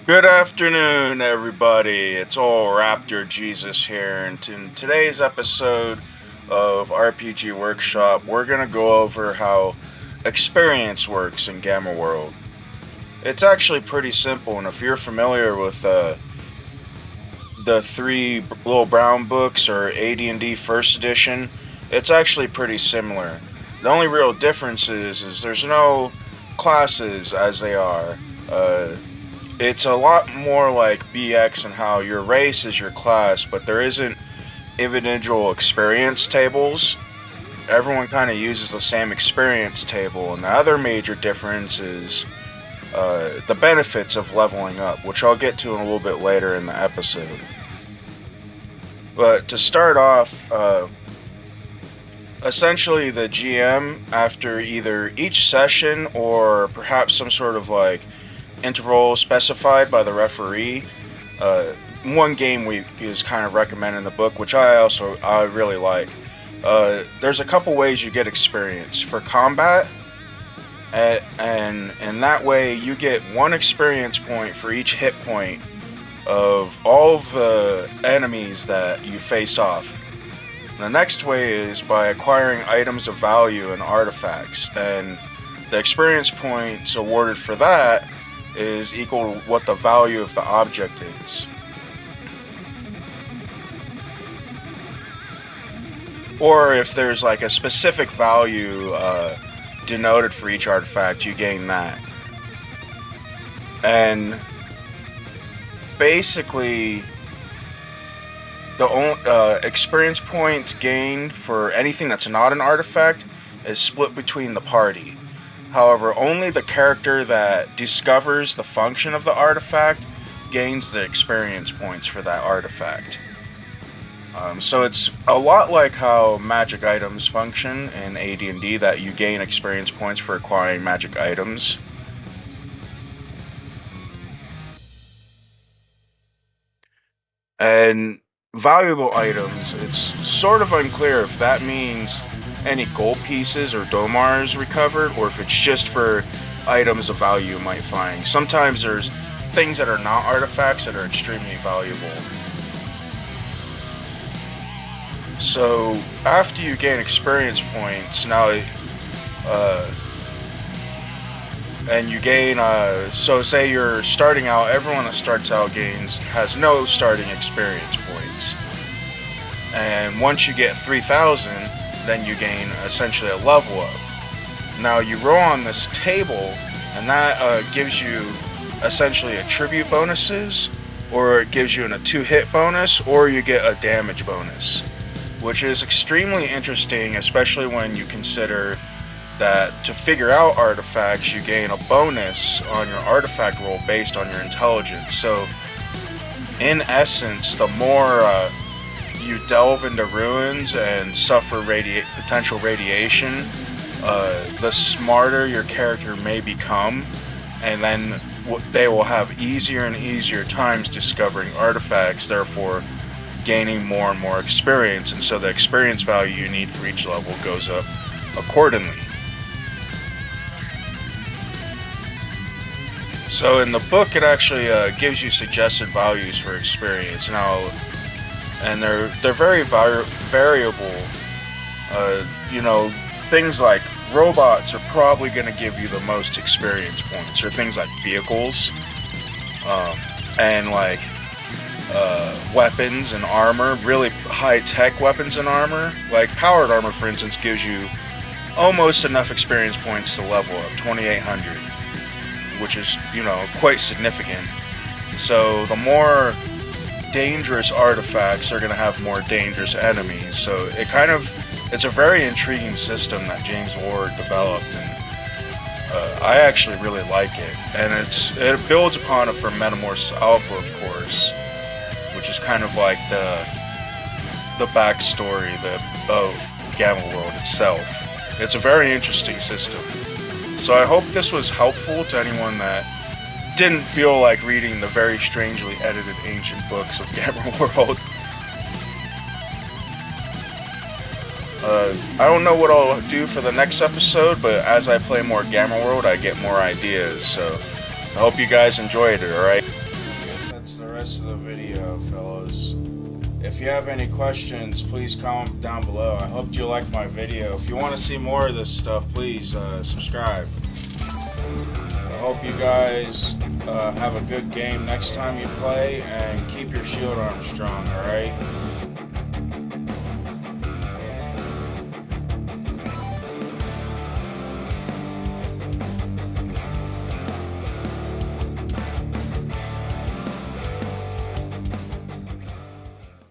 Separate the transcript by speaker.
Speaker 1: Good afternoon, everybody. It's all Raptor Jesus here, and in today's episode of RPG Workshop, we're gonna go over how experience works in Gamma World. It's actually pretty simple, and if you're familiar with the three little brown books or AD&D First Edition, it's actually pretty similar. The only real difference is there's no classes as they are. It's a lot more like BX and how your race is your class, but there isn't individual experience tables. Everyone kind of uses the same experience table, and the other major difference is the benefits of leveling up, which I'll get to in a little bit later in the episode. But to start off, essentially the GM, after either each session or perhaps some sort of interval specified by the referee. One game week is kind of recommended in the book, which I really like. There's a couple ways you get experience for combat, and in that way you get one experience point for each hit point of all of the enemies that you face off. The next way is by acquiring items of value and artifacts, and the experience points awarded for that is equal to what the value of the object is. Or if there's like a specific value denoted for each artifact, you gain that. And basically, the experience point gained for anything that's not an artifact is split between the party. However, only the character that discovers the function of the artifact gains the experience points for that artifact. So it's a lot like how magic items function in AD&D, that you gain experience points for acquiring magic items. And valuable items, it's sort of unclear if that means any gold pieces or domars recovered, or if it's just for items of value you might find. Sometimes there's things that are not artifacts that are extremely valuable. So after you gain experience points, now and you gain so say you're starting out, everyone that starts out has no starting experience points, and once you get 3,000, then you gain essentially a level up. Now you roll on this table, and that gives you essentially attribute bonuses, or it gives you a 2-hit bonus, or you get a damage bonus, which is extremely interesting, especially when you consider that to figure out artifacts, you gain a bonus on your artifact roll based on your intelligence. So in essence, the more you delve into ruins and suffer potential radiation, the smarter your character may become, and then they will have easier and easier times discovering artifacts, therefore gaining more and more experience, and so the experience value you need for each level goes up accordingly. So in the book, it actually gives you suggested values for experience now, and they're very variable. Things like robots are probably going to give you the most experience points, or things like vehicles, and weapons and armor, really high-tech weapons and armor. Like powered armor, for instance, gives you almost enough experience points to level up, 2,800, which is, quite significant. So the more dangerous artifacts are going to have more dangerous enemies. So it's a very intriguing system that James Ward developed, and I actually really like it. And it builds upon it from Metamorphosis Alpha, of course, which is kind of like the backstory of Gamma World itself. It's a very interesting system. So I hope this was helpful to anyone that didn't feel like reading the very strangely edited ancient books of Gamma World. I don't know what I'll do for the next episode, but as I play more Gamma World, I get more ideas, so I hope you guys enjoyed it, alright?
Speaker 2: rest of the video, fellas. If you have any questions, please comment down below. I hope you like my video. If you want to see more of this stuff, please subscribe. I hope you guys have a good game next time you play, and keep your shield arm strong, alright?